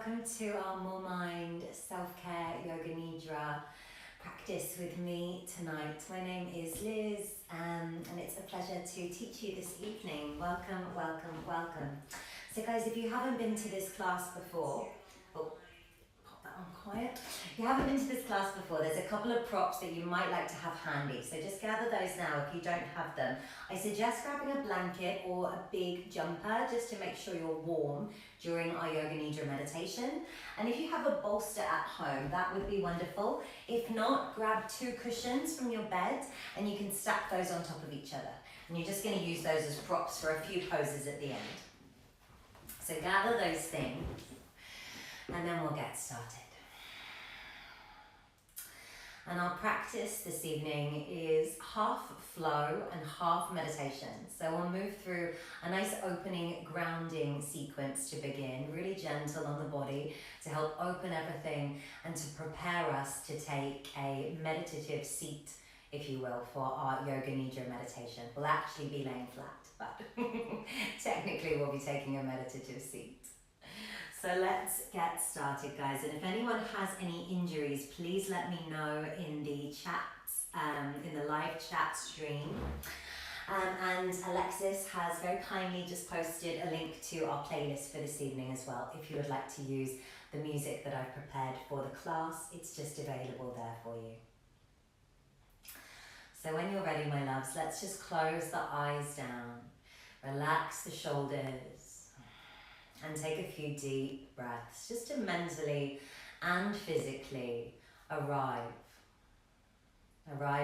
welcome to our MoreMind self-care Yoga Nidra practice with me tonight. My name is Liz and it's a pleasure to teach you this evening. Welcome, welcome, welcome. So guys, if you haven't been to this class before, pop that on quiet. If you haven't been to this class before, there's a couple of props that you might like to have handy. So just gather those now if you don't have them. I suggest grabbing a blanket or a big jumper just to make sure you're warm during our Yoga Nidra meditation. And if you have a bolster at home, that would be wonderful. If not, grab 2 cushions from your bed and you can stack those on top of each other. And you're just going to use those as props for a few poses at the end. So gather those things and then we'll get started. And our practice this evening is half flow and half meditation. So we'll move through a nice opening grounding sequence to begin, really gentle on the body to help open everything and to prepare us to take a meditative seat, if you will, for our Yoga Nidra meditation. We'll actually be laying flat, but technically we'll be taking a meditative seat. So let's get started, guys. And if anyone has any injuries, please let me know in the chats, in the live chat stream. And Alexis has very kindly just posted a link to our playlist for this evening as well. If you would like to use the music that I've prepared for the class, it's just available there for you. So when you're ready, my loves, let's just close the eyes down, relax the shoulders, and take a few deep breaths just to mentally and physically arrive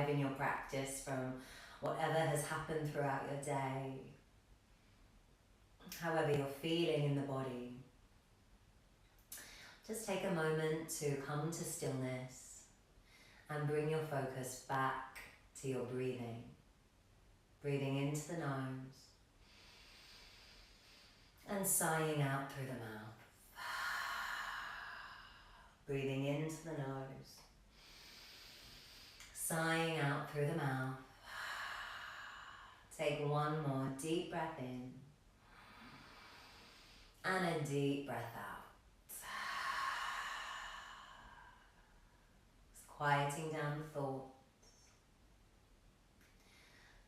in your practice from whatever has happened throughout your day, however you're feeling in the body. Just take a moment to come to stillness and bring your focus back to your breathing. Breathing into the nose and sighing out through the mouth. Breathing into the nose, sighing out through the mouth. Take one more deep breath in and a deep breath out. Just quieting down the thoughts.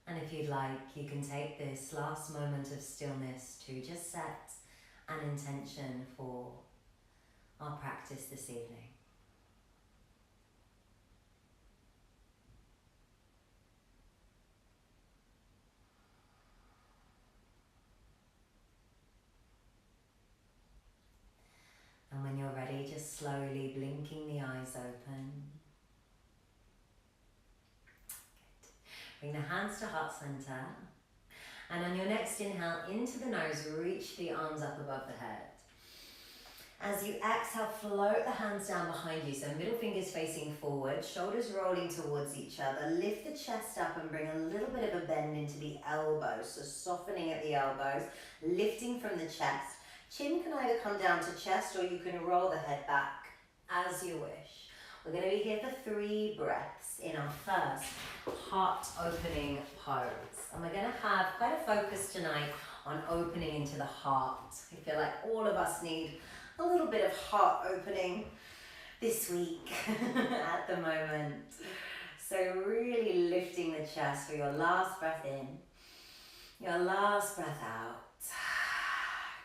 And if you'd like, you can take this last moment of stillness to just set an intention for our practice this evening. And when you're ready, just slowly blinking the eyes open. Bring the hands to heart center, and on your next inhale into the nose, reach the arms up above the head. As you exhale, float the hands down behind you, so middle fingers facing forward, shoulders rolling towards each other. Lift the chest up and bring a little bit of a bend into the elbows, so softening at the elbows, lifting from the chest. Chin can either come down to chest or you can roll the head back as you wish. We're going to be here for 3 breaths in our first heart opening pose. And we're going to have quite a focus tonight on opening into the heart. I feel like all of us need a little bit of heart opening this week at the moment. So really lifting the chest for your last breath in, your last breath out.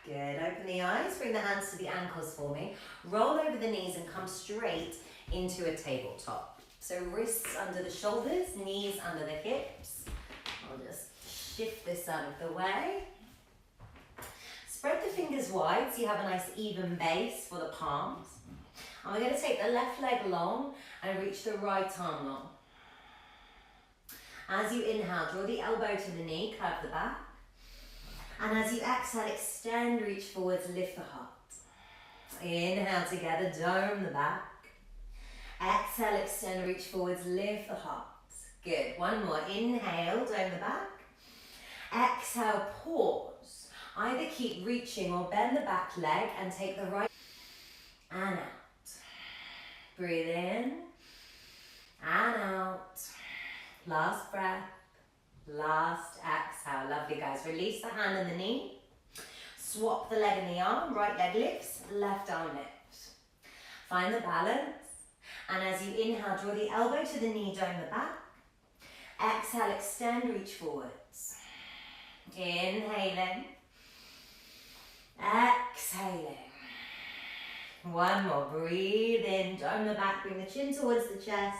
Good. Open the eyes, bring the hands to the ankles for me. Roll over the knees and come straight into a tabletop. So wrists under the shoulders, knees under the hips. I'll just shift this out of the way. Spread the fingers wide so you have a nice even base for the palms. And we're going to take the left leg long and reach the right arm long. As you inhale, draw the elbow to the knee, curve the back. And as you exhale, extend, reach forwards, lift the heart. Inhale together, dome the back. Exhale, extend, reach forwards, lift the heart. Good. One more. Inhale, dome the back. Exhale, pause. Either keep reaching or bend the back leg and take the right and out. Breathe in and out. Last breath. Last exhale. Lovely, guys. Release the hand and the knee. Swap the leg and the arm. Right leg lifts, left arm lifts. Find the balance. And as you inhale, draw the elbow to the knee, dome the back. Exhale, extend, reach forwards. Inhaling. Exhaling. One more. Breathe in, dome the back, bring the chin towards the chest.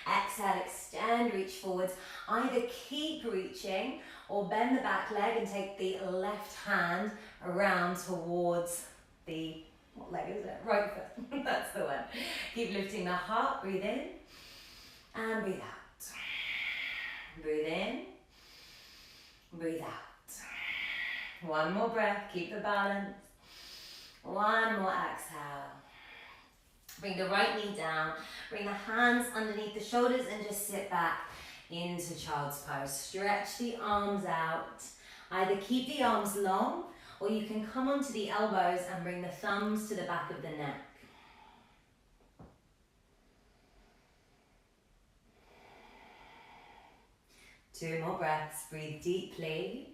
Exhale, extend, reach forwards. Either keep reaching or bend the back leg and take the left hand around towards the, what leg is it? Right foot. That's the one. Keep lifting the heart. Breathe in and breathe out. Breathe in, breathe out. One more breath. Keep the balance. One more exhale. Bring the right knee down. Bring the hands underneath the shoulders and just sit back into child's pose. Stretch the arms out. Either keep the arms long or you can come onto the elbows and bring the thumbs to the back of the neck. Two more breaths. Breathe deeply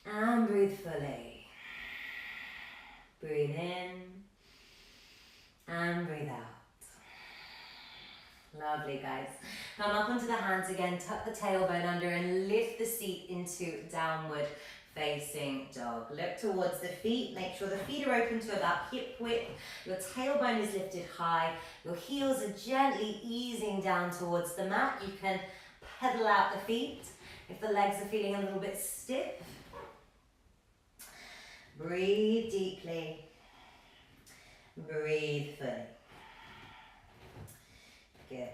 and breathe fully. Breathe in and breathe out. Lovely, guys. Come up onto the hands again, tuck the tailbone under and lift the seat into downward facing dog. Look towards the feet, make sure the feet are open to about hip width. Your tailbone is lifted high. Your heels are gently easing down towards the mat. You can pedal out the feet if the legs are feeling a little bit stiff. Breathe deeply. Breathe fully. Good.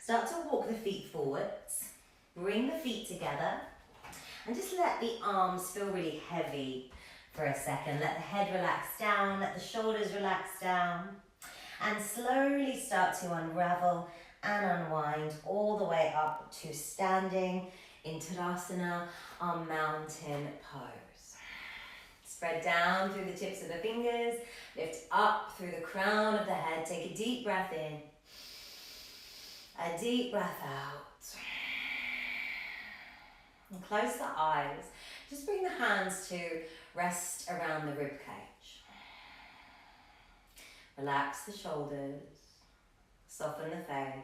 Start to walk the feet forwards. Bring the feet together. And just let the arms feel really heavy for a second. Let the head relax down. Let the shoulders relax down. And slowly start to unravel and unwind all the way up to standing in Tadasana, our mountain pose. Spread down through the tips of the fingers, lift up through the crown of the head. Take a deep breath in, a deep breath out. And close the eyes. Just bring the hands to rest around the rib cage. Relax the shoulders, soften the face.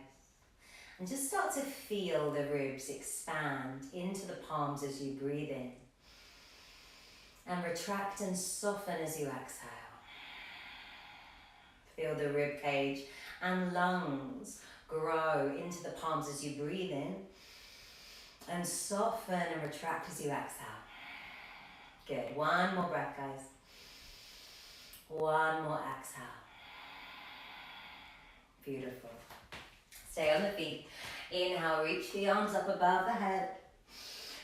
And just start to feel the ribs expand into the palms as you breathe in. And retract and soften as you exhale. Feel the rib cage and lungs grow into the palms as you breathe in. And soften and retract as you exhale. Good. One more breath, guys. One more exhale. Beautiful. Stay on the feet. Inhale, reach the arms up above the head.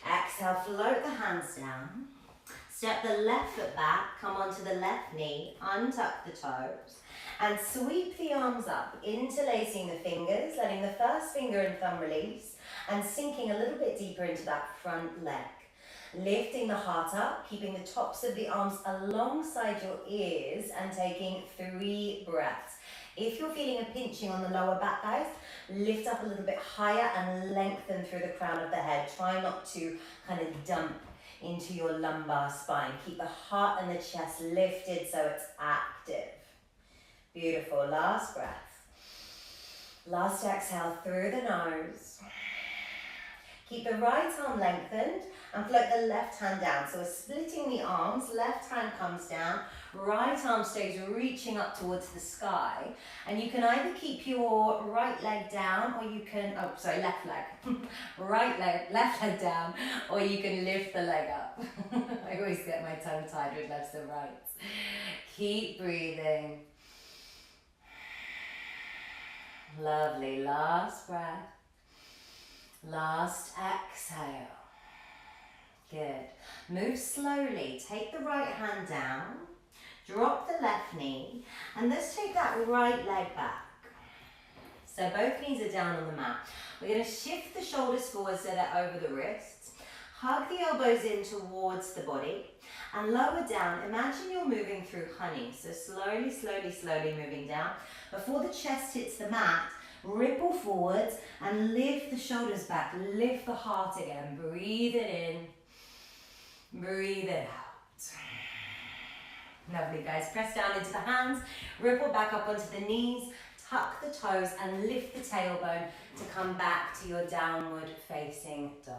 Exhale, float the hands down. Step the left foot back, come onto the left knee, untuck the toes, and sweep the arms up, interlacing the fingers, letting the first finger and thumb release, and sinking a little bit deeper into that front leg. Lifting the heart up, keeping the tops of the arms alongside your ears, and taking 3 breaths. If you're feeling a pinching on the lower back, guys, lift up a little bit higher and lengthen through the crown of the head. Try not to kind of dump into your lumbar spine. Keep the heart and the chest lifted so it's active. Beautiful. Last breath. Last exhale through the nose. Keep the right arm lengthened and float the left hand down. So we're splitting the arms, left hand comes down, right arm stays reaching up towards the sky. And you can either keep your right leg down or you can, left leg. Right leg, left leg down, or you can lift the leg up. I always get my tongue tied with lefts and rights. Keep breathing. Lovely. Last breath. Last exhale. Good. Move slowly. Take the right hand down. Drop the left knee. And let's take that right leg back. So both knees are down on the mat. We're going to shift the shoulders forward so they're over the wrists. Hug the elbows in towards the body. And lower down. Imagine you're moving through honey. So slowly, slowly, slowly moving down. Before the chest hits the mat, ripple forwards and lift the shoulders back. Lift the heart again. Breathe it in. Breathe it out. Lovely, guys. Press down into the hands, ripple back up onto the knees, tuck the toes and lift the tailbone to come back to your downward facing dog.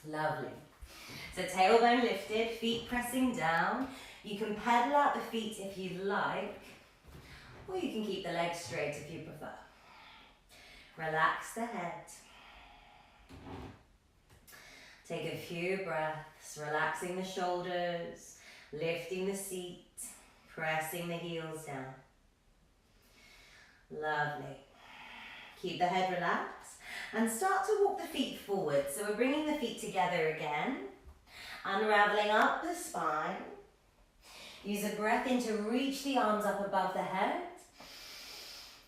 Lovely. So tailbone lifted, feet pressing down. You can pedal out the feet if you'd like, or you can keep the legs straight if you prefer. Relax the head. Take a few breaths, relaxing the shoulders, lifting the seat, pressing the heels down. Lovely. Keep the head relaxed and start to walk the feet forward. So we're bringing the feet together again, unraveling up the spine. Use a breath in to reach the arms up above the head.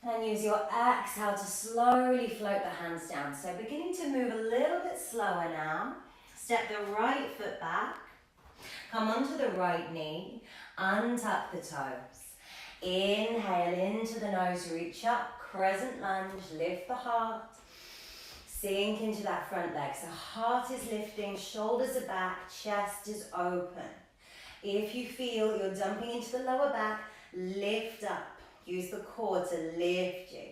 And use your exhale to slowly float the hands down. So beginning to move a little bit slower now. Step the right foot back. Come onto the right knee. Untuck the toes. Inhale into the nose, reach up, crescent lunge, lift the heart. Sink into that front leg. So heart is lifting, shoulders are back, chest is open. If you feel you're dumping into the lower back, lift up. Use the core to lift you.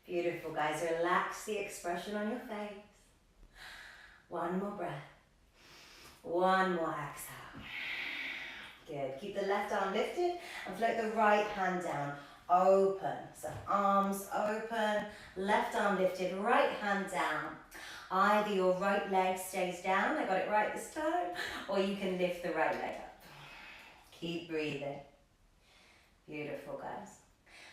Beautiful, guys. Relax the expression on your face. One more breath. One more exhale. Good. Keep the left arm lifted and float the right hand down. Open. So arms open, left arm lifted, right hand down. Either your right leg stays down, I got it right this time, or you can lift the right leg up. Keep breathing. Beautiful, guys.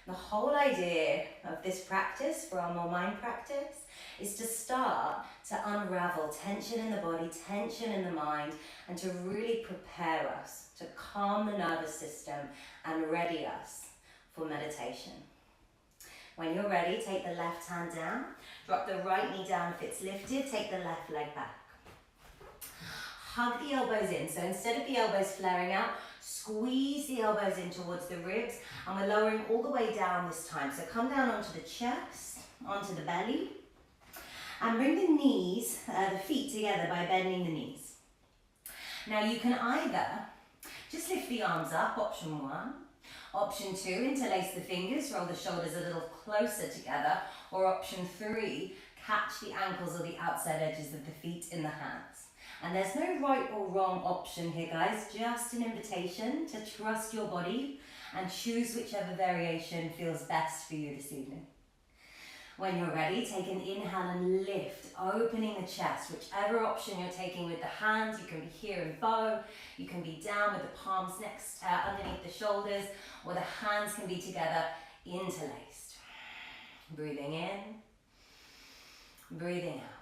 The whole idea of this practice, for our MoreMind practice, is to start to unravel tension in the body, tension in the mind, and to really prepare us to calm the nervous system and ready us for meditation. When you're ready, take the left hand down, drop the right knee down if it's lifted, take the left leg back. Hug the elbows in, so instead of the elbows flaring out, squeeze the elbows in towards the ribs, and we're lowering all the way down this time. So come down onto the chest, onto the belly, and bring the knees, the feet together by bending the knees. Now you can either just lift the arms up, option one. Option two, interlace the fingers, roll the shoulders a little closer together. Or option three, catch the ankles or the outside edges of the feet in the hands. And there's no right or wrong option here, guys, just an invitation to trust your body and choose whichever variation feels best for you this evening. When you're ready, take an inhale and lift, opening the chest. Whichever option you're taking with the hands, you can be here in bow, you can be down with the palms next underneath the shoulders, or the hands can be together, interlaced. Breathing in, breathing out.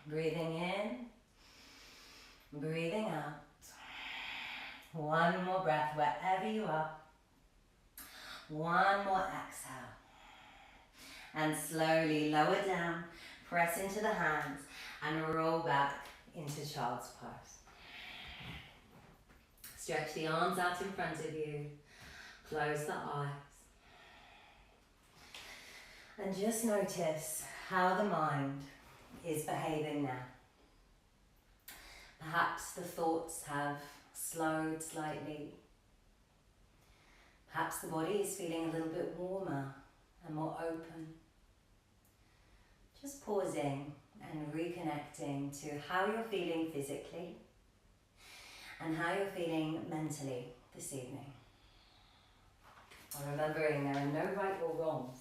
Breathing in, breathing out. One more breath wherever you are. One more exhale. And slowly lower down, press into the hands and roll back into child's pose. Stretch the arms out in front of you. Close the eyes. And just notice how the mind is behaving now. Perhaps the thoughts have slowed slightly. Perhaps the body is feeling a little bit warmer and more open. Just pausing and reconnecting to how you're feeling physically and how you're feeling mentally this evening. And remembering there are no right or wrongs,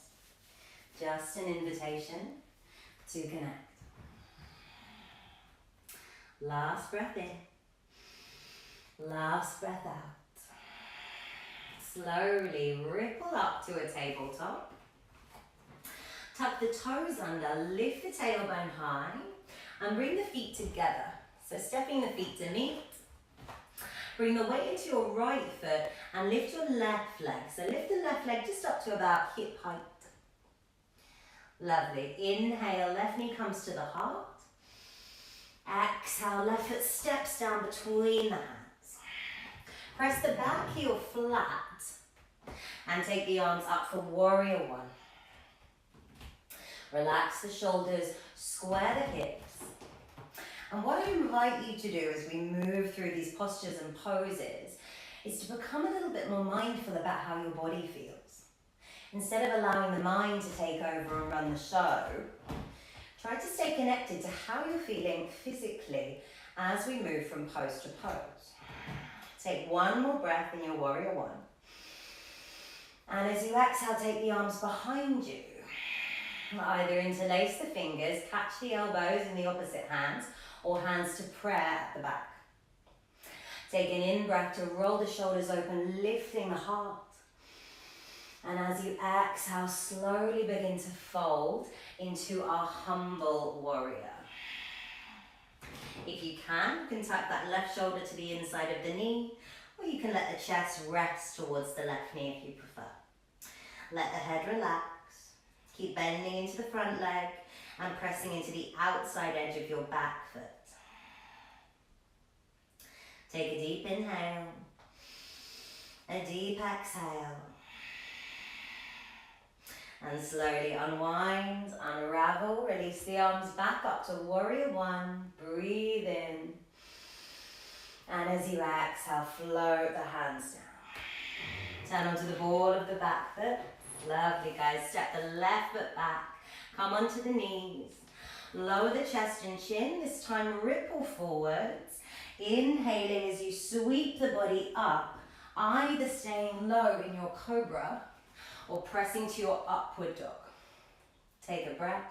just an invitation to connect. Last breath in, last breath out. Slowly ripple up to a tabletop. Tuck the toes under, lift the tailbone high, and bring the feet together. So stepping the feet to meet. Bring the weight into your right foot and lift your left leg. So lift the left leg just up to about hip height. Lovely. Inhale, left knee comes to the heart. Exhale, left foot steps down between the hands. Press the back heel flat and take the arms up for warrior one. Relax the shoulders, square the hips, And what I invite you to do as we move through these postures and poses is to become a little bit more mindful about how your body feels. Instead of allowing the mind to take over and run the show, try to stay connected to how you're feeling physically as we move from pose to pose. Take one more breath in your warrior one. And as you exhale, take the arms behind you. Either interlace the fingers, catch the elbows in the opposite hands, or hands to prayer at the back. Take an in-breath to roll the shoulders open, lifting the heart. And as you exhale, slowly begin to fold into our humble warrior. If you can tuck that left shoulder to the inside of the knee, or you can let the chest rest towards the left knee if you prefer. Let the head relax. Keep bending into the front leg and pressing into the outside edge of your back foot. Take a deep inhale, a deep exhale. And slowly unwind, unravel, release the arms back up to warrior one. Breathe in. And as you exhale, float the hands down. Turn onto the ball of the back foot. Lovely, guys. Step the left foot back. Come onto the knees. Lower the chest and chin. This time ripple forwards. Inhaling as you sweep the body up, either staying low in your cobra or pressing to your upward dog. Take a breath.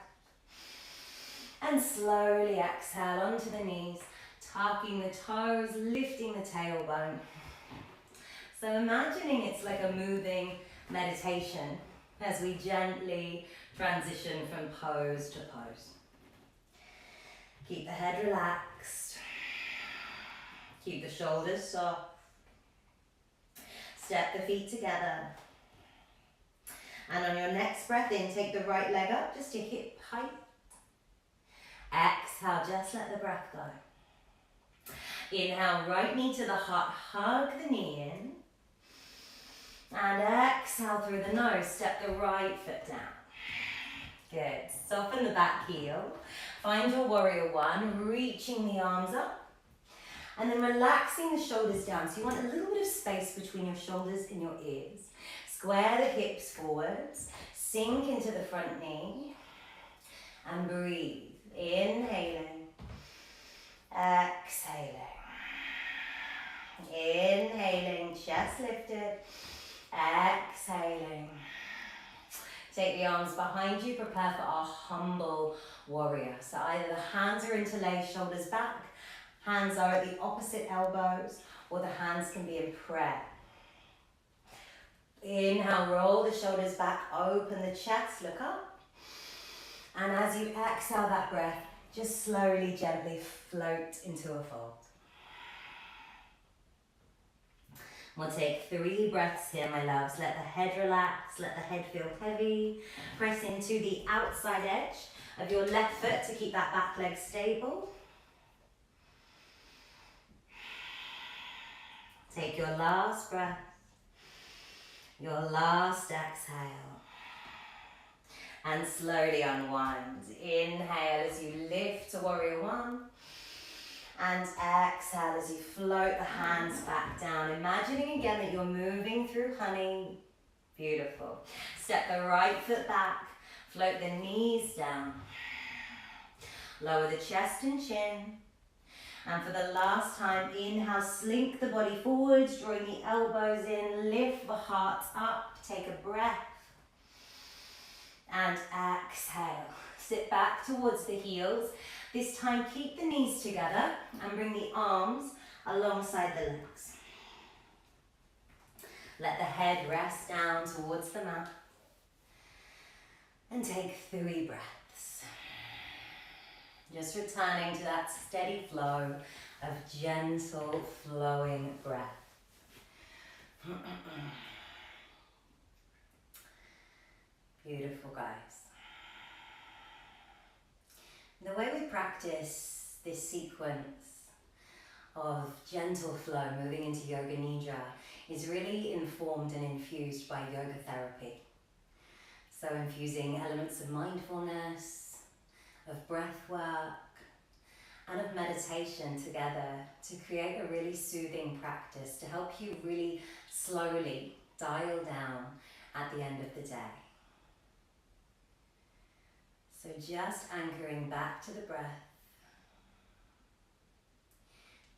And slowly exhale onto the knees, tucking the toes, lifting the tailbone. So imagining it's like a moving meditation as we gently transition from pose to pose. Keep the head relaxed. Keep the shoulders soft. Step the feet together. And on your next breath in, take the right leg up just to hip height. Exhale, just let the breath go. Inhale, right knee to the heart, hug the knee in. And exhale through the nose, step the right foot down. Good. Soften the back heel. Find your warrior one, reaching the arms up. And then relaxing the shoulders down. So you want a little bit of space between your shoulders and your ears. Square the hips forwards. Sink into the front knee. And breathe. Inhaling. Exhaling. Inhaling, chest lifted. Exhaling. Take the arms behind you, prepare for our humble warrior. So either the hands are interlaced, shoulders back, hands are at the opposite elbows, or the hands can be in prayer. Inhale, roll the shoulders back, open the chest, look up. And as you exhale that breath, just slowly, gently float into a fold. We'll take 3 breaths here, my loves. Let the head relax, let the head feel heavy. Press into the outside edge of your left foot to keep that back leg stable. Take your last breath, your last exhale. And slowly unwind. Inhale as you lift to warrior one. And exhale as you float the hands back down. Imagining again that you're moving through honey. Beautiful. Step the right foot back. Float the knees down. Lower the chest and chin. And for the last time, inhale, slink the body forwards, drawing the elbows in, lift the heart up, take a breath. And exhale. Sit back towards the heels. This time, keep the knees together and bring the arms alongside the legs. Let the head rest down towards the mat. And take 3 breaths. Just returning to that steady flow of gentle flowing breath. Beautiful, guys. The way we practice this sequence of gentle flow moving into Yoga Nidra is really informed and infused by yoga therapy. So infusing elements of mindfulness, of breath work, and of meditation together to create a really soothing practice to help you really slowly dial down at the end of the day. So just anchoring back to the breath,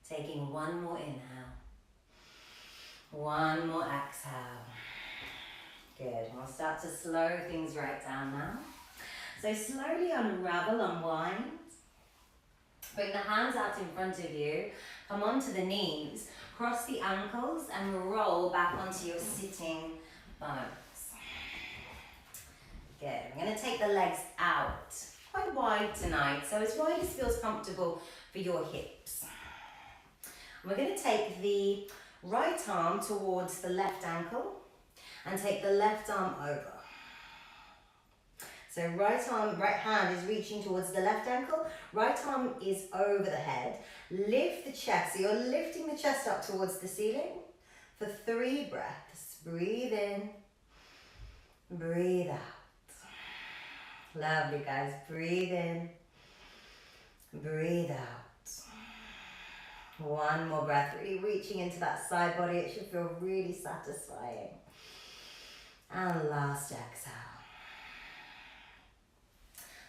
taking one more inhale, one more exhale. Good, we'll start to slow things right down now. So slowly unravel, unwind. Bring the hands out in front of you, come onto the knees, cross the ankles and roll back onto your sitting bones. Good, I'm going to take the legs out, quite wide tonight, so as wide as feels comfortable for your hips. We're going to take the right arm towards the left ankle and take the left arm over. So right hand is reaching towards the left ankle, right arm is over the head. Lift the chest, so you're lifting the chest up towards the ceiling for 3 breaths. Breathe in, breathe out. Lovely, guys. Breathe in, breathe out. One more breath, really reaching into that side body. It should feel really satisfying. And last exhale.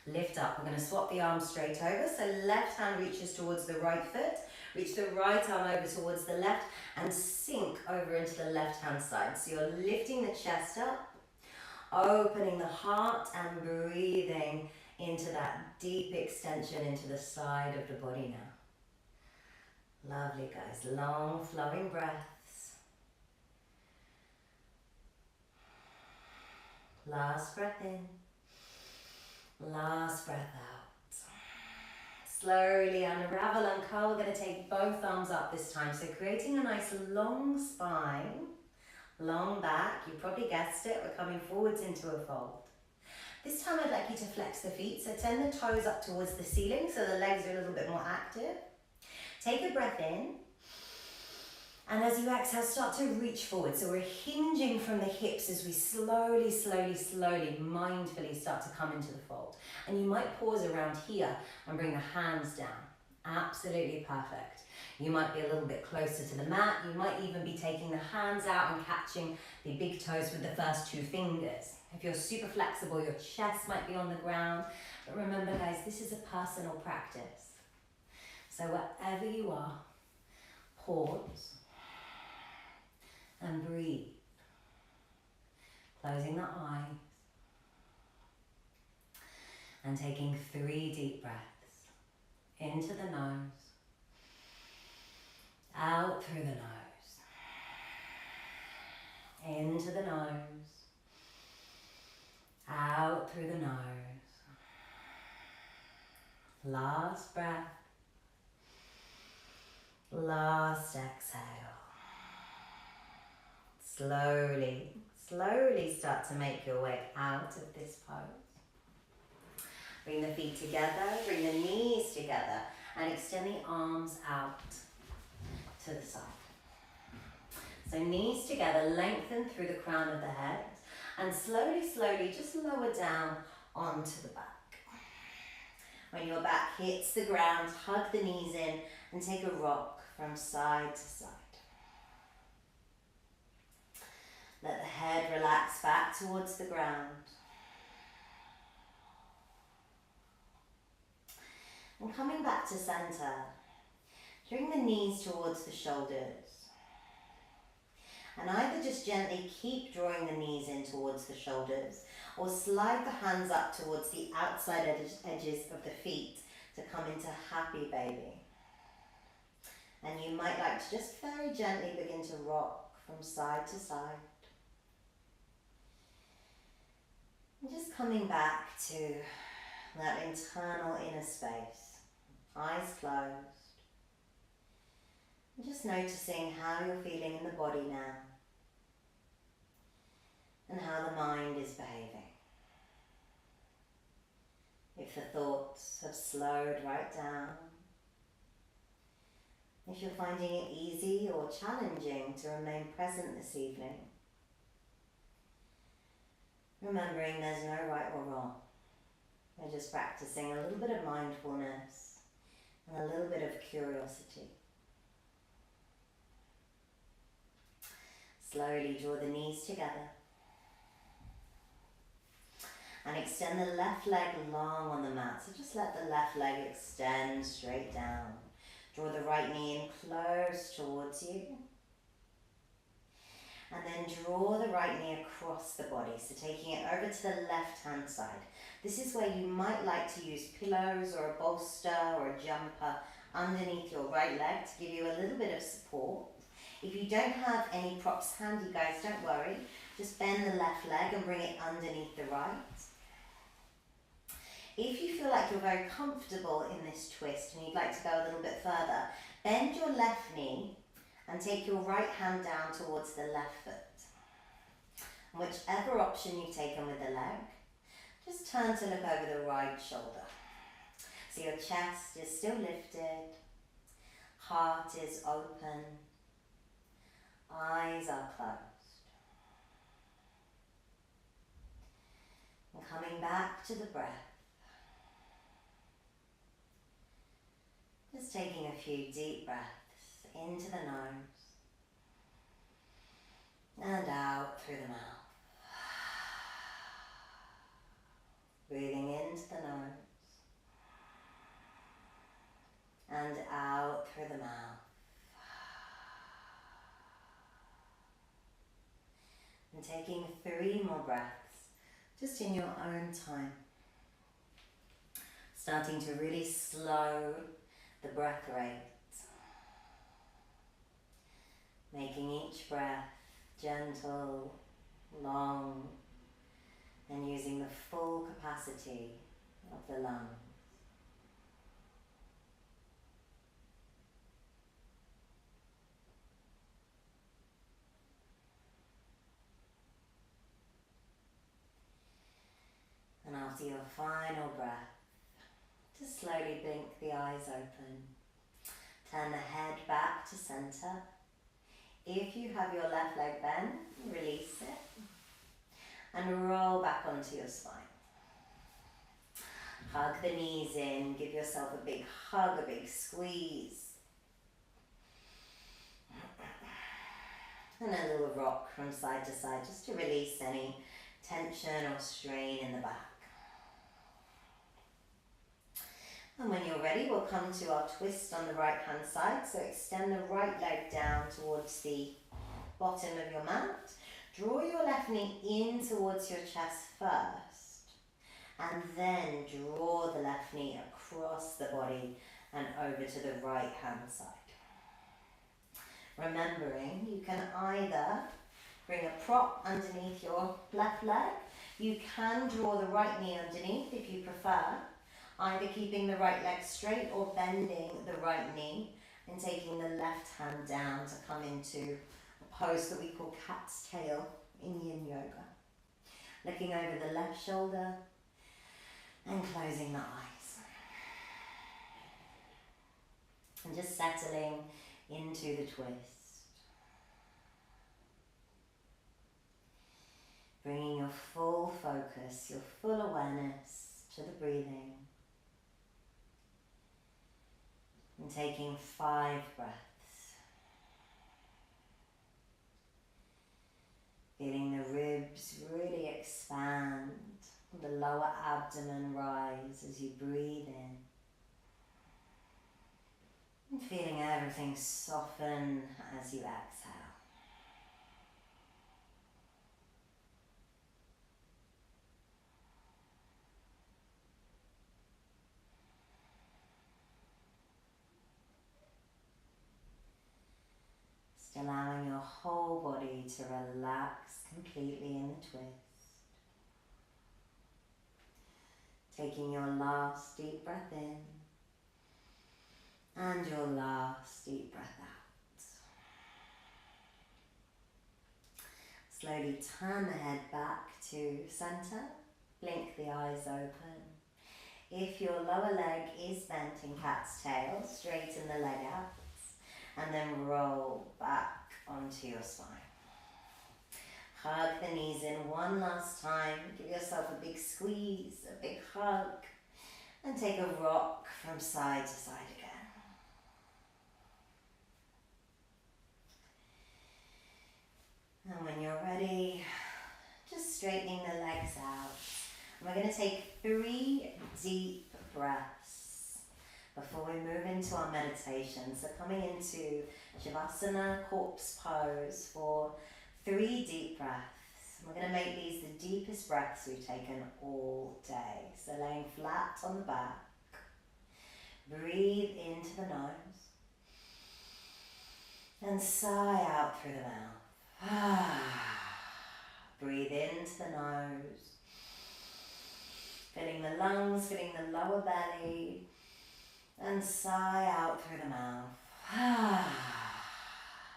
Lift up. We're going to swap the arms straight over. So left hand reaches towards the right foot. Reach the right arm over towards the left and sink over into the left hand side. So you're lifting the chest up, opening the heart and breathing into that deep extension into the side of the body now. Lovely, guys. Long flowing breaths. Last breath in. Last breath out. Slowly unravel, uncurl. We're going to take both arms up this time. So creating a nice long spine, long back. You probably guessed it. We're coming forwards into a fold. This time I'd like you to flex the feet. So turn the toes up towards the ceiling so the legs are a little bit more active. Take a breath in. And as you exhale, start to reach forward. So we're hinging from the hips as we slowly, mindfully start to come into the fold. And you might pause around here and bring the hands down. Absolutely perfect. You might be a little bit closer to the mat. You might even be taking the hands out and catching the big toes with the first 2 fingers. If you're super flexible, your chest might be on the ground. But remember, guys, this is a personal practice. So wherever you are, pause. And breathe. Closing the eyes. And taking 3 deep breaths. Into the nose. Out through the nose. Into the nose. Out through the nose. Last breath. Last exhale. Slowly start to make your way out of this pose. Bring the feet together, bring the knees together, and extend the arms out to the side. So knees together, lengthen through the crown of the head, and slowly just lower down onto the back. When your back hits the ground, hug the knees in, and take a rock from side to side. Let the head relax back towards the ground. And coming back to center, bring the knees towards the shoulders. And either just gently keep drawing the knees in towards the shoulders, or slide the hands up towards the outside edges of the feet to come into happy baby. And you might like to just very gently begin to rock from side to side. And just coming back to that internal inner space, eyes closed. And just noticing how you're feeling in the body now and how the mind is behaving. If the thoughts have slowed right down, if you're finding it easy or challenging to remain present this evening, remembering there's no right or wrong. We're just practicing a little bit of mindfulness and a little bit of curiosity. Slowly draw the knees together and extend the left leg long on the mat. So just let the left leg extend straight down. Draw the right knee in close towards you. And then draw the right knee across the body, so taking it over to the left hand side. This is where you might like to use pillows or a bolster or a jumper underneath your right leg to give you a little bit of support. If you don't have any props handy, guys, don't worry. Just bend the left leg and bring it underneath the right. If you feel like you're very comfortable in this twist and you'd like to go a little bit further, bend your left knee and take your right hand down towards the left foot. And whichever option you've taken with the leg, just turn to look over the right shoulder. So your chest is still lifted, heart is open, eyes are closed. And coming back to the breath. Just taking a few deep breaths into the nose and out through the mouth. Breathing into the nose and out through the mouth. And taking 3 more breaths, just in your own time. Starting to really slow the breath rate. Making each breath gentle, long, and using the full capacity of the lungs. And after your final breath, just slowly blink the eyes open. Turn the head back to center. If you have your left leg bent, release it. And roll back onto your spine. Hug the knees in, give yourself a big hug, a big squeeze. And a little rock from side to side just to release any tension or strain in the back. And when you're ready, we'll come to our twist on the right hand side. So extend the right leg down towards the bottom of your mat. Draw your left knee in towards your chest first. And then draw the left knee across the body and over to the right hand side. Remembering, you can either bring a prop underneath your left leg. You can draw the right knee underneath if you prefer. Either keeping the right leg straight or bending the right knee and taking the left hand down to come into a pose that we call cat's tail in yin yoga. Looking over the left shoulder and closing the eyes. And just settling into the twist. Bringing your full focus, your full awareness to the breathing. And taking 5 breaths. Feeling the ribs really expand, the lower abdomen rise as you breathe in. And feeling everything soften as you exhale. Allowing your whole body to relax completely in the twist. Taking your last deep breath in and your last deep breath out. Slowly turn the head back to center. Blink the eyes open. If your lower leg is bent in cat's tail, straighten the leg out. And then roll back onto your spine. Hug the knees in one last time. Give yourself a big squeeze, a big hug. And take a rock from side to side again. We're going to take 3 deep breaths before we move into our meditation. So coming into Shavasana, corpse pose for 3 deep breaths. We're going to make these the deepest breaths we've taken all day. So laying flat on the back. Breathe into the nose. And sigh out through the mouth. Breathe into the nose. Filling the lungs, filling the lower belly. And sigh out through the mouth.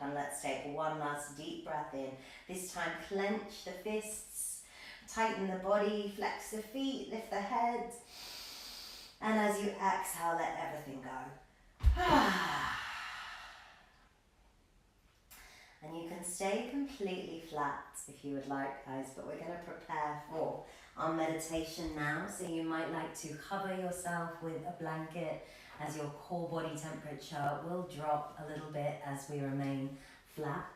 And let's take one last deep breath in. This time clench the fists, tighten the body, flex the feet, lift the head. And as you exhale, let everything go. And you can stay completely flat if you would like, guys, but we're going to prepare for our meditation now. So you might like to cover yourself with a blanket as your core body temperature will drop a little bit as we remain flat.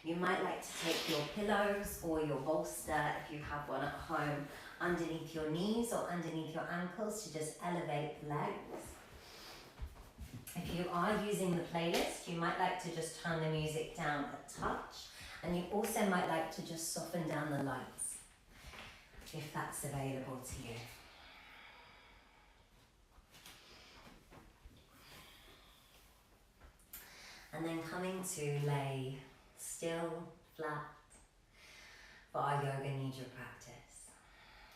You might like to take your pillows or your bolster, if you have one at home, underneath your knees or underneath your ankles to just elevate the legs. If you are using the playlist, you might like to just turn the music down a touch, and you also might like to just soften down the lights, if that's available to you. And then coming to lay still, flat, for our Yoga Nidra practice.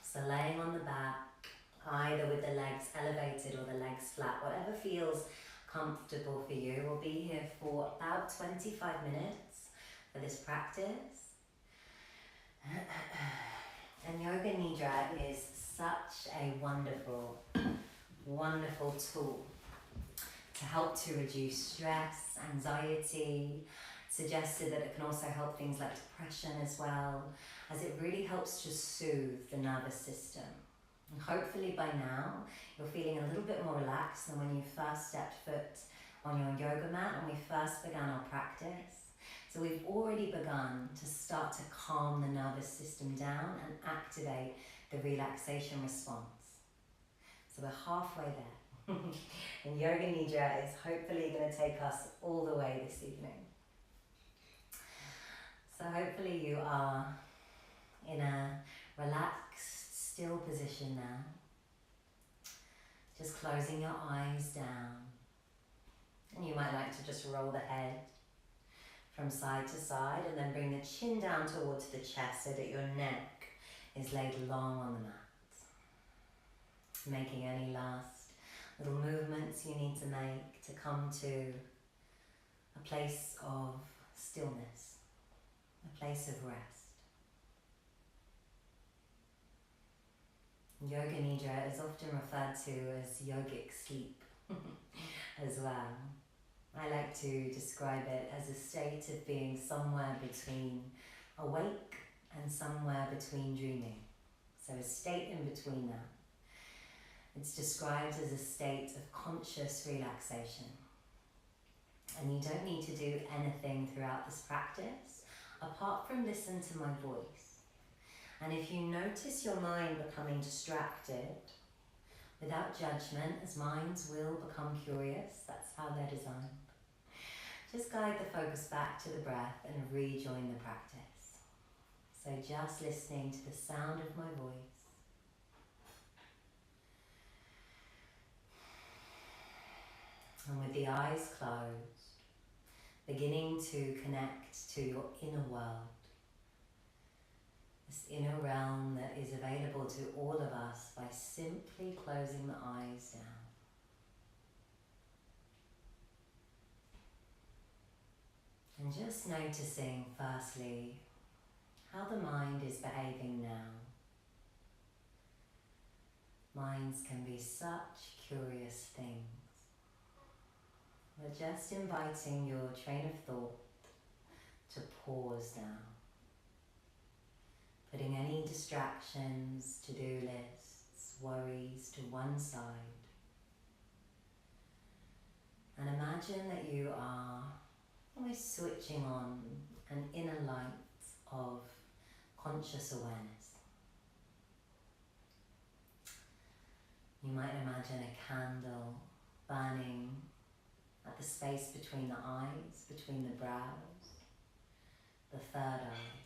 So laying on the back, either with the legs elevated or the legs flat, whatever feels comfortable for you. We'll be here for about 25 minutes for this practice. And Yoga Nidra is such a wonderful, wonderful tool to help to reduce stress, anxiety. Suggested that it can also help things like depression as well, as it really helps to soothe the nervous system. And hopefully by now, you're feeling a little bit more relaxed than when you first stepped foot on your yoga mat and we first began our practice. So we've already begun to start to calm the nervous system down and activate the relaxation response. So we're halfway there. And Yoga Nidra is hopefully going to take us all the way this evening. So hopefully you are in a relaxed, still position now. Just closing your eyes down. And you might like to just roll the head from side to side and then bring the chin down towards the chest so that your neck is laid long on the mat. Making any last little movements you need to make to come to a place of stillness, a place of rest. Yoga Nidra is often referred to as yogic sleep as well. I like to describe it as a state of being somewhere between awake and somewhere between dreaming. So a state in between that. It's described as a state of conscious relaxation. And you don't need to do anything throughout this practice apart from listen to my voice. And if you notice your mind becoming distracted, without judgment, as minds will become curious, that's how they're designed, just guide the focus back to the breath and rejoin the practice. So just listening to the sound of my voice. And with the eyes closed, beginning to connect to your inner world. This inner realm that is available to all of us by simply closing the eyes down. And just noticing, firstly, how the mind is behaving now. Minds can be such curious things. We're just inviting your train of thought to pause now. Putting any distractions, to-do lists, worries to one side. And imagine that you are almost switching on an inner light of conscious awareness. You might imagine a candle burning at the space between the eyes, between the brows, the third eye.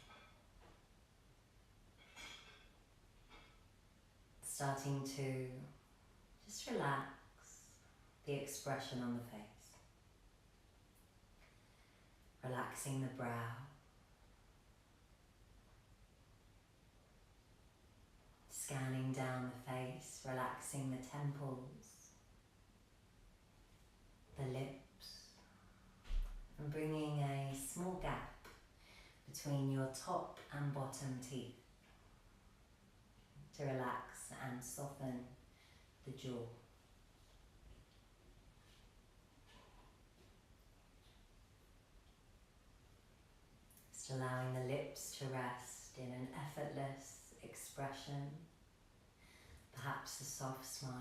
Starting to just relax the expression on the face. Relaxing the brow. Scanning down the face, relaxing the temples, the lips, and bringing a small gap between your top and bottom teeth to relax and soften the jaw. Just allowing the lips to rest in an effortless expression, perhaps a soft smile.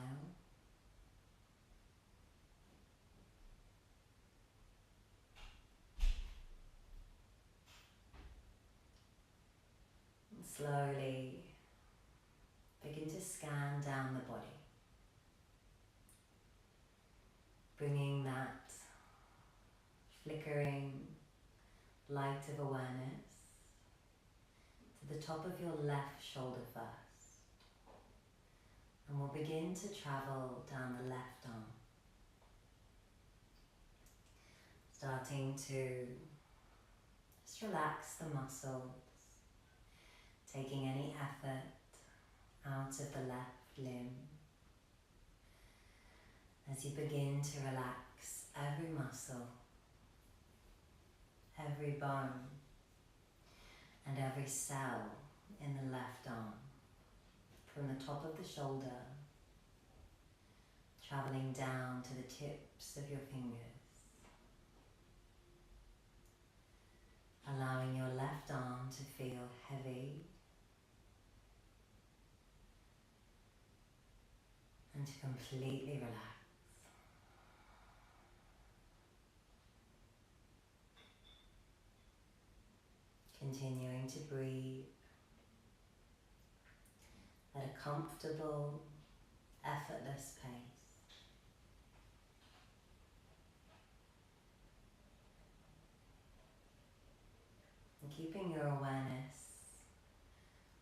And slowly begin to scan down the body, bringing that flickering light of awareness to the top of your left shoulder first. And we'll begin to travel down the left arm, starting to just relax the muscles, taking any effort out of the left limb as you begin to relax every muscle, every bone, and every cell in the left arm, from the top of the shoulder, traveling down to the tips of your fingers, allowing your left arm to feel heavy and to completely relax. Continuing to breathe at a comfortable, effortless pace. And keeping your awareness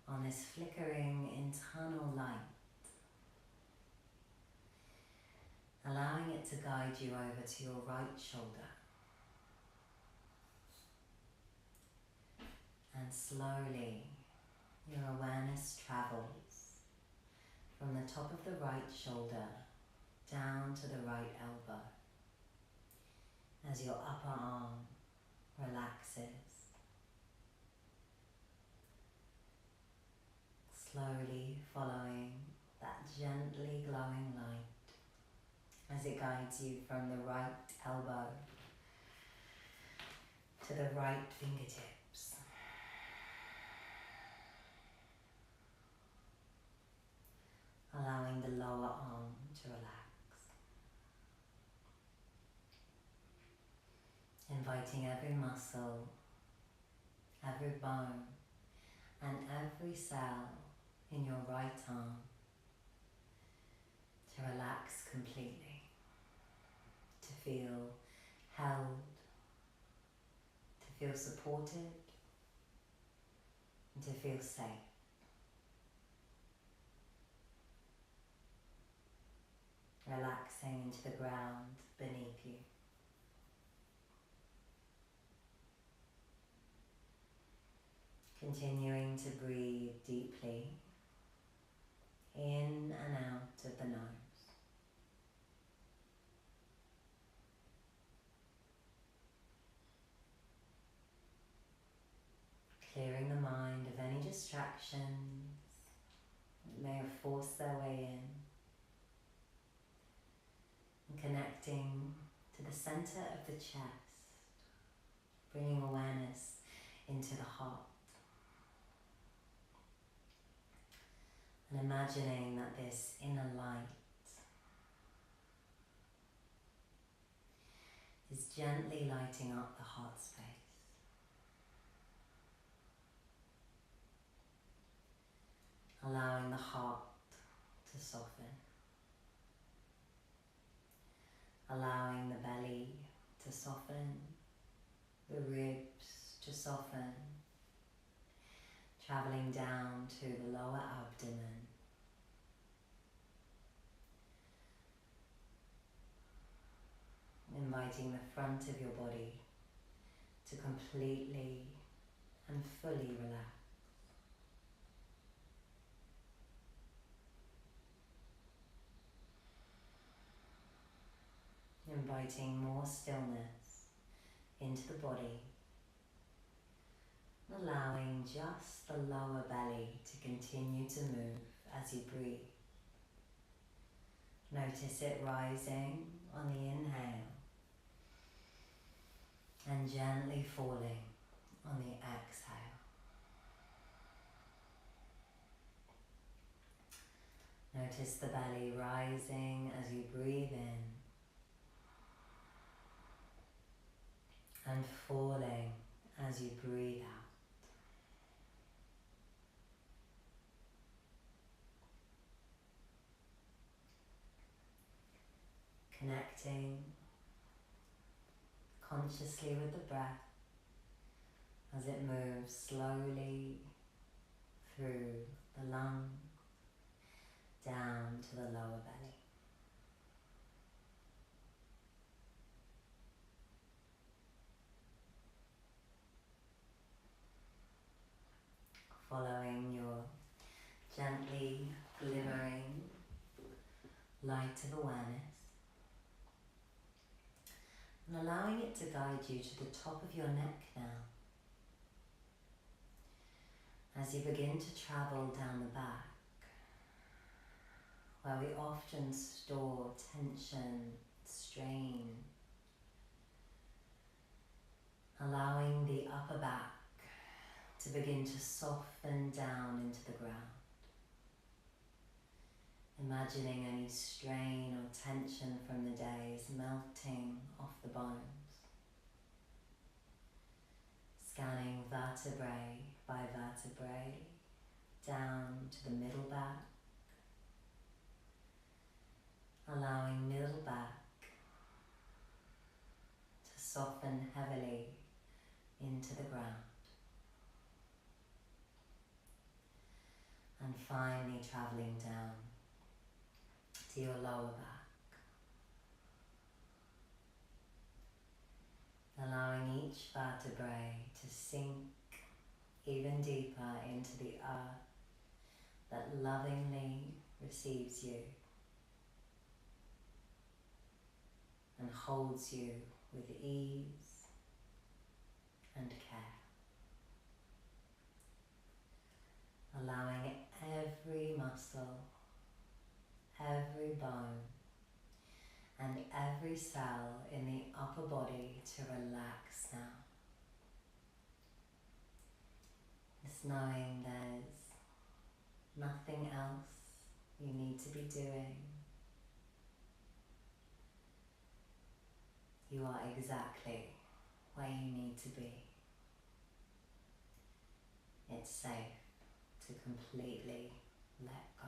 on this flickering internal light, allowing it to guide you over to your right shoulder. And slowly, your awareness travels from the top of the right shoulder down to the right elbow as your upper arm relaxes. Slowly following that gently glowing light as it guides you from the right elbow to the right fingertips. Allowing the lower arm to relax. Inviting every muscle, every bone, and every cell in your right arm to relax completely, to feel held, to feel supported, and to feel safe. Relaxing into the ground beneath you. Continuing to breathe deeply in and out of the nose. Clearing the mind of any distractions that may have forced their way in. And connecting to the center of the chest, bringing awareness into the heart. And imagining that this inner light is gently lighting up the heart space. Allowing the heart to soften. allowing the belly to soften, the ribs to soften, travelling down to the lower abdomen. Inviting the front of your body to completely and fully relax. Inviting more stillness into the body, allowing just the lower belly to continue to move as you breathe. Notice it rising on the inhale and gently falling on the exhale. Notice the belly rising as you breathe in and falling as you breathe out. Connecting consciously with the breath as it moves slowly through the lungs, down to the lower belly. Following your gently glimmering light of awareness and allowing it to guide you to the top of your neck now. As you begin to travel down the back, where we often store tension, strain, allowing the upper back to begin to soften down into the ground. Imagining any strain or tension from the day is melting off the bones. Scanning vertebrae by vertebrae down to the middle back, allowing middle back to soften heavily into the ground. And finally travelling down to your lower back, allowing each vertebrae to sink even deeper into the earth that lovingly receives you and holds you with ease and care. Allowing every muscle, every bone, and every cell in the upper body to relax now. Just knowing there's nothing else you need to be doing. You are exactly where you need to be. It's safe to completely let go.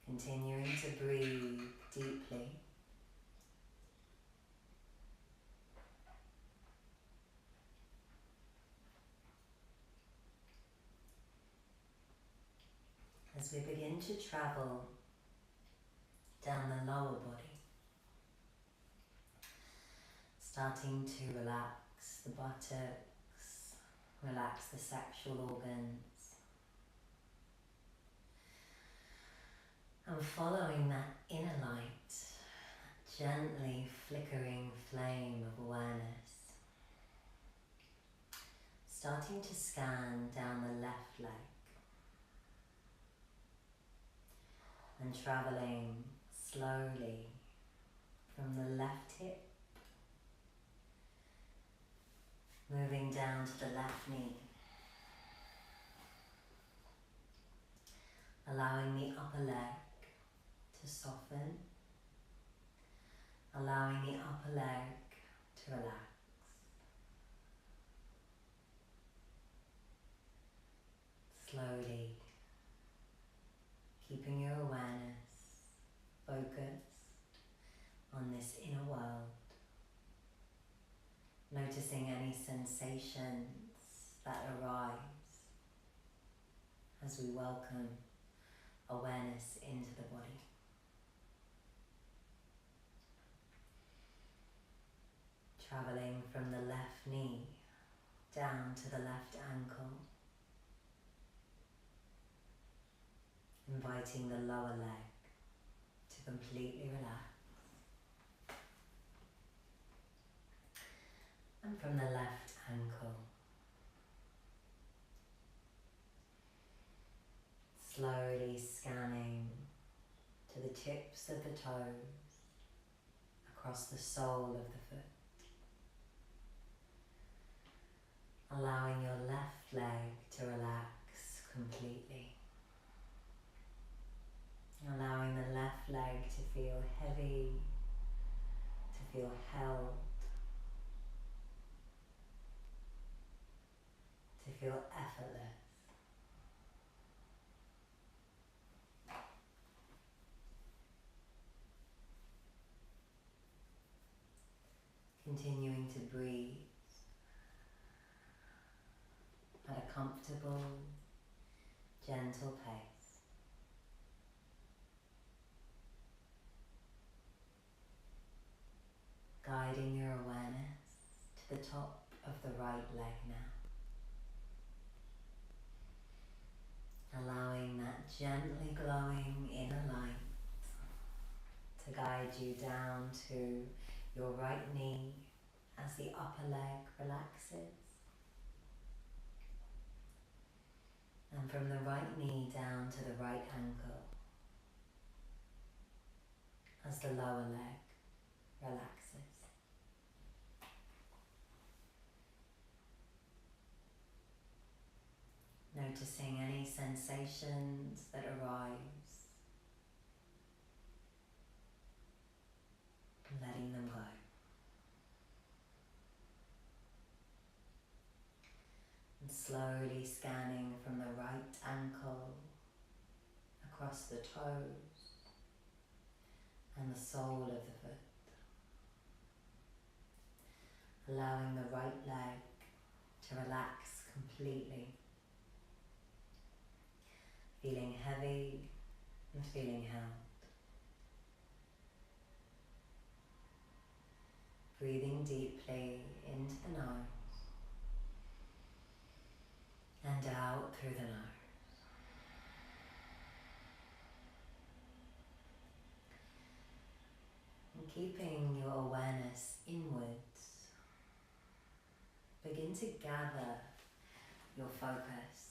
Continuing to breathe deeply. As we begin to travel down the lower body, starting to relax the buttocks, relax the sexual organs, and following that inner light, gently flickering flame of awareness, starting to scan down the left leg and travelling slowly from the left hip, moving down to the left knee, allowing the upper leg to soften, allowing the upper leg to relax. Slowly, keeping your awareness focused on this inner world, noticing any sensations that arise as we welcome awareness into the body. Traveling from the left knee down to the left ankle, inviting the lower leg to completely relax. And from the left ankle, slowly scanning to the tips of the toes, across the sole of the foot. Allowing your left leg to relax completely. Allowing the left leg to feel heavy, to feel held, to feel effortless. Continuing to breathe at a comfortable, gentle pace. Guiding your awareness to the top of the right leg now. Allowing that gently glowing inner light to guide you down to your right knee as the upper leg relaxes. And from the right knee down to the right ankle as the lower leg relaxes. Noticing any sensations that arise, and letting them go. And slowly scanning from the right ankle across the toes and the sole of the foot. Allowing the right leg to relax completely. Feeling heavy and feeling held. Breathing deeply into the nose and out through the nose. And keeping your awareness inwards, begin to gather your focus.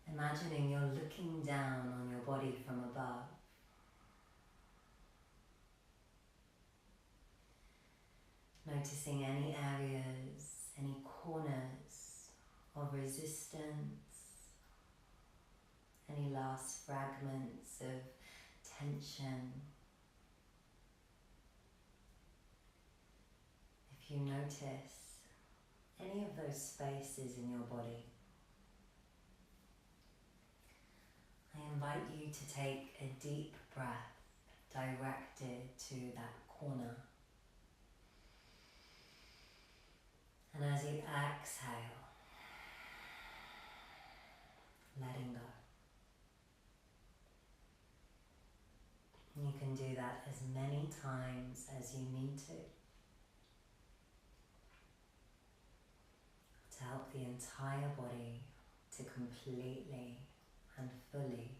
Imagining you're looking down on your body from above. Noticing any areas, any corners of resistance, any last fragments of tension. If you notice any of those spaces in your body, I invite you to take a deep breath directed to that corner. And as you exhale, letting go. And you can do that as many times as you need to help the entire body to completely and fully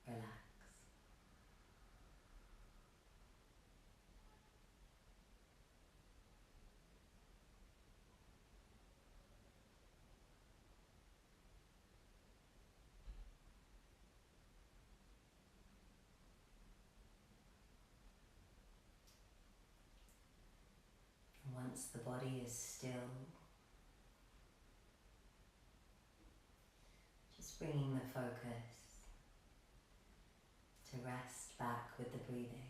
relax. And once the body is still, just bringing the focus to rest back with the breathing.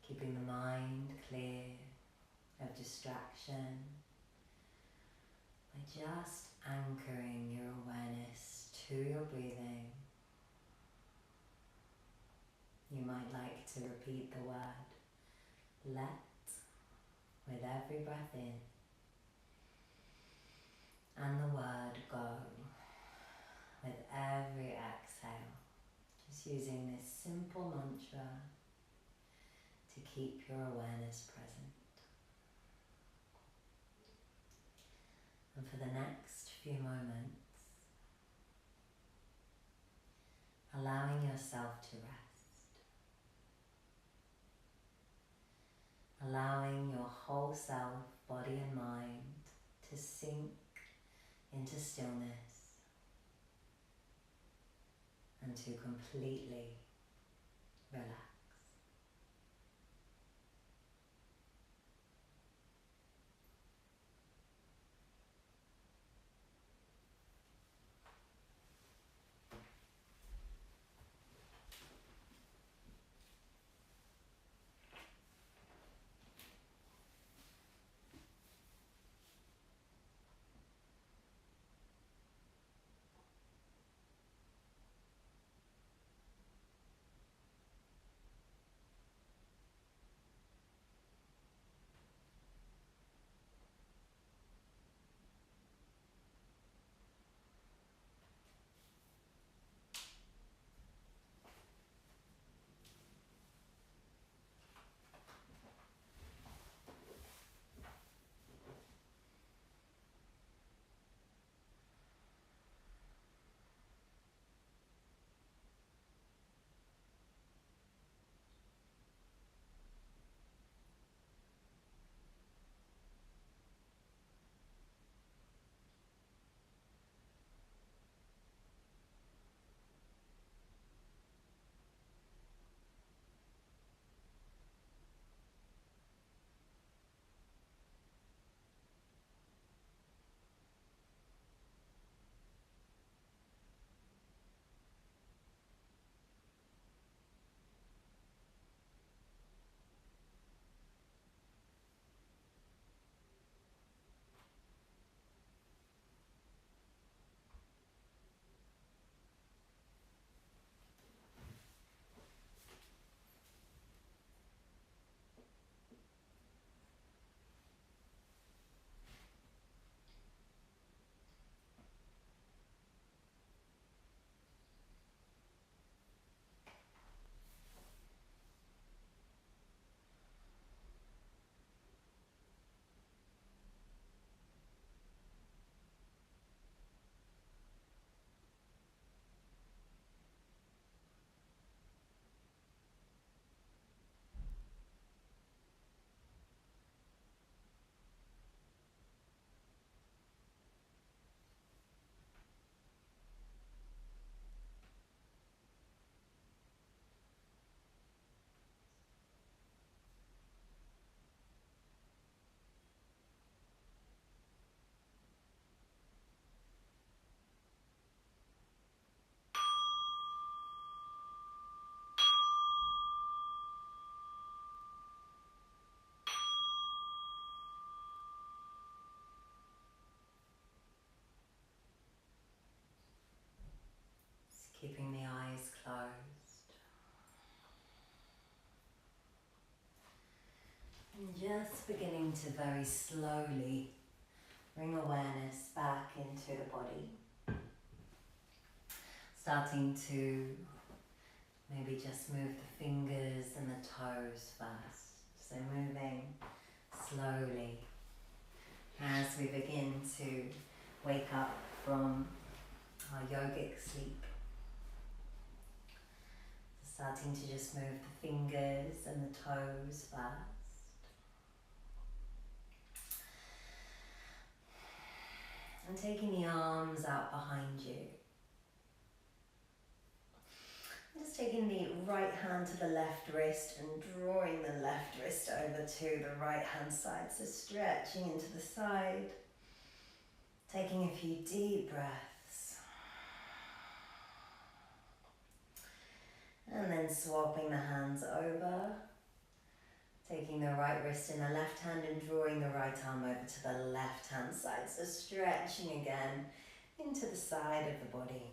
Keeping the mind clear of distraction by just anchoring your awareness to your breathing. You might like to repeat the word let with every breath in, and the word go with every exhale. Just using this simple mantra to keep your awareness present. And for the next few moments, allowing yourself to rest. Allowing your whole self, body and mind to sink into stillness and to completely relax. Keeping the eyes closed. And just beginning to very slowly bring awareness back into the body. Starting to maybe just move the fingers and the toes first. So moving slowly as we begin to wake up from our yogic sleep. Starting to just move the fingers and the toes first. And taking the arms out behind you. Just taking the right hand to the left wrist and drawing the left wrist over to the right hand side. So stretching into the side. Taking a few deep breaths. And then swapping the hands over Taking the right wrist in the left hand and drawing the right arm over to the left hand side. So stretching again into the side of the body.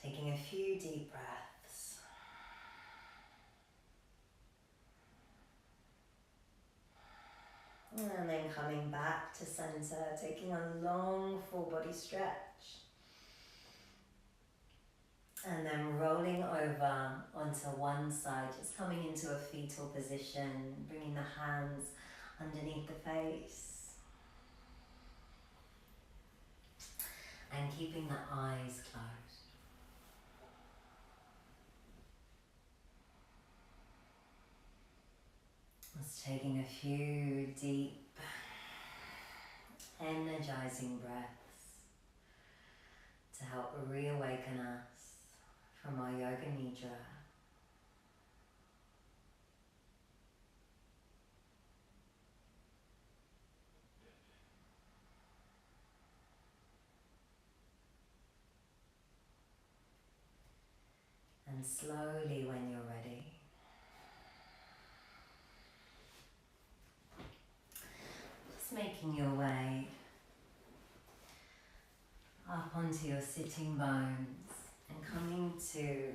Taking a few deep breaths. And then coming back to center, taking a long full body stretch. And then rolling over onto one side, just coming into a fetal position, bringing the hands underneath the face. And keeping the eyes closed. Just taking a few deep, energizing breaths to help reawaken us from our Yoga Nidra. And slowly, when you're ready, just making your way up onto your sitting bones and coming to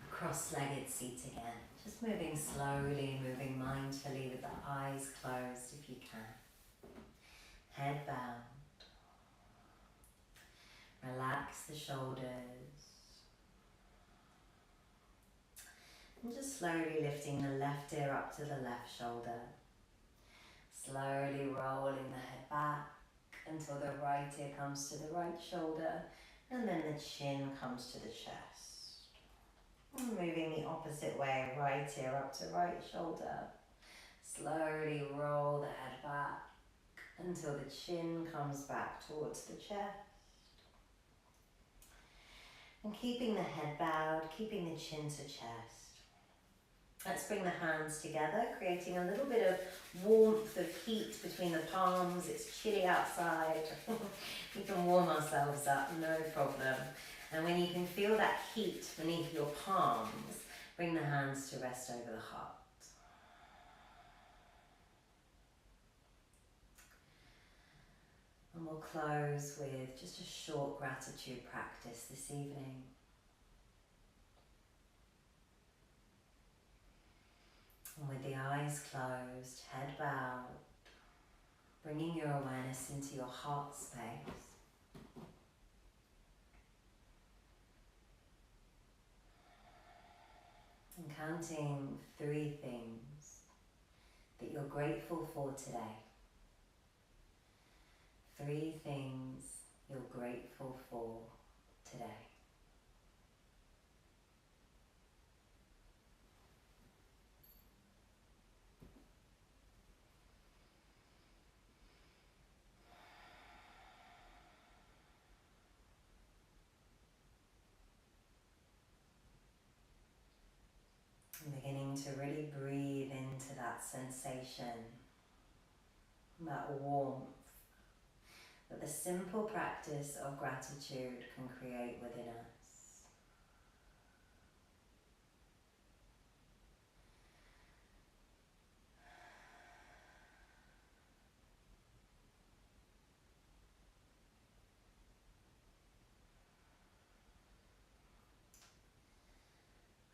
a cross-legged seat again. Just moving slowly, moving mindfully with the eyes closed if you can. Head bowed. Relax the shoulders. And just slowly lifting the left ear up to the left shoulder. Slowly rolling the head back until the right ear comes to the right shoulder and then the chin comes to the chest. And moving the opposite way, right ear up to right shoulder. Slowly roll the head back until the chin comes back towards the chest. And keeping the head bowed, keeping the chin to chest. Let's bring the hands together, creating a little bit of warmth, of heat between the palms. It's chilly outside. We can warm ourselves up, no problem. And when you can feel that heat beneath your palms, bring the hands to rest over the heart. And we'll close with just a short gratitude practice this evening. And with the eyes closed, head bowed, bringing your awareness into your heart space. And counting 3 things that you're grateful for today. 3 things you're grateful for today. And beginning to really breathe into that sensation, that warmth, that the simple practice of gratitude can create within us.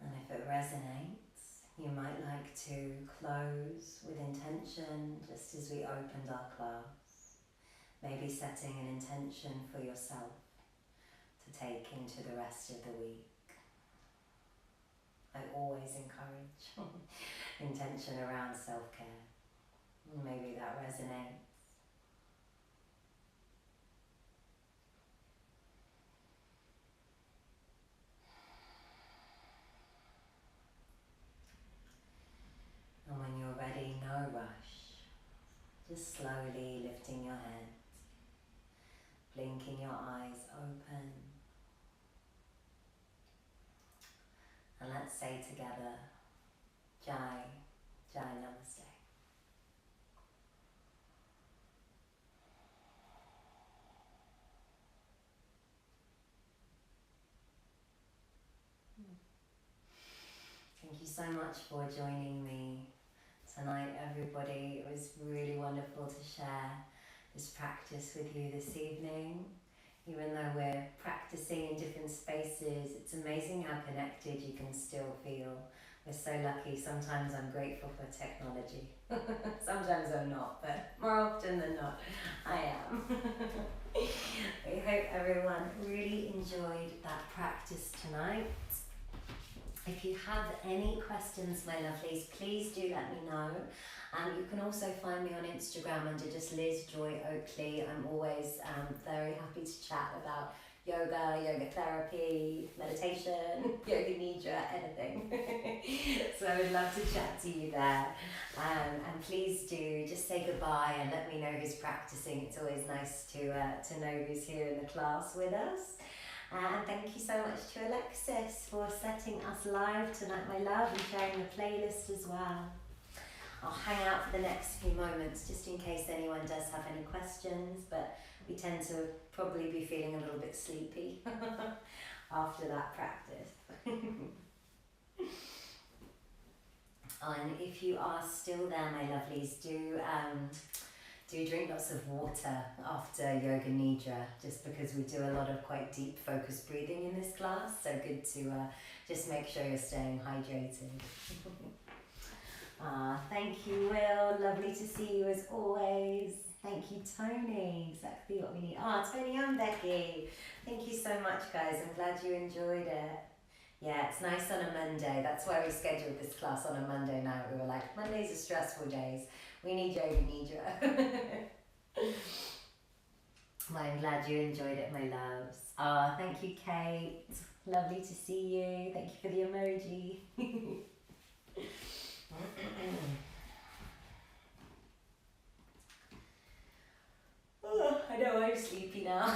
And if it resonates, you might like to close with intention, just as we opened our class. Maybe setting an intention for yourself to take into the rest of the week. I always encourage intention around self-care. Maybe that resonates. And when you're ready, no rush. Just slowly lifting your head, blinking your eyes open. And let's say together, Jai, Jai Namaste. so much for joining me tonight, everybody. It was really wonderful to share this practice with you this evening. Even though we're practicing in different spaces, it's amazing how connected you can still feel. We're so lucky. Sometimes I'm grateful for technology. Sometimes I'm not, but more often than not, I am. I hope everyone really enjoyed that practice tonight. If you have any questions, my lovelies, please do let me know. You can also find me on Instagram under just Liz Joy Oakley. I'm always very happy to chat about yoga, yoga therapy, meditation, Yoga Nidra, anything. So I would love to chat to you there. And please do just say goodbye and let me know who's practicing. It's always nice to know who's here in the class with us. And thank you so much to Alexis for setting us live tonight, my love, and sharing the playlist as well. I'll hang out for the next few moments just in case anyone does have any questions, but we tend to probably be feeling a little bit sleepy after that practice. And if you are still there, my lovelies, do drink lots of water after Yoga Nidra, just because we do a lot of quite deep focused breathing in this class, so good to just make sure you're staying hydrated. Thank you, Will. Lovely to see you as always. Thank you, Tony. Exactly what we need. Tony and Becky. Thank you so much, guys. I'm glad you enjoyed it. Yeah, it's nice on a Monday. That's why we scheduled this class on a Monday night. We were like, Mondays are stressful days. We need Yoga Nidra. Well, I'm glad you enjoyed it, my loves. Thank you, Kate. Lovely to see you. Thank you for the emoji. I know I'm sleepy now.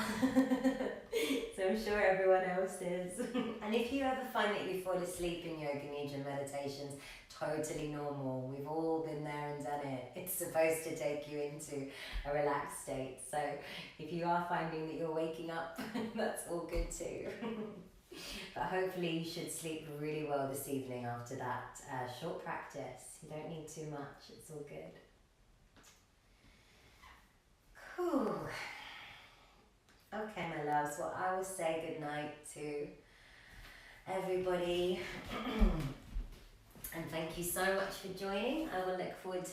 So I'm sure everyone else is. And if you ever find that you fall asleep in Yoga Nidra meditations, totally normal. We've all been there and done it. It's supposed to take you into a relaxed state. So if you are finding that you're waking up, that's all good too. But hopefully you should sleep really well this evening after that short practice. You don't need too much. It's all good. Cool. Okay, my loves. Well, I will say good night to everybody. And thank you so much for joining. I will look forward to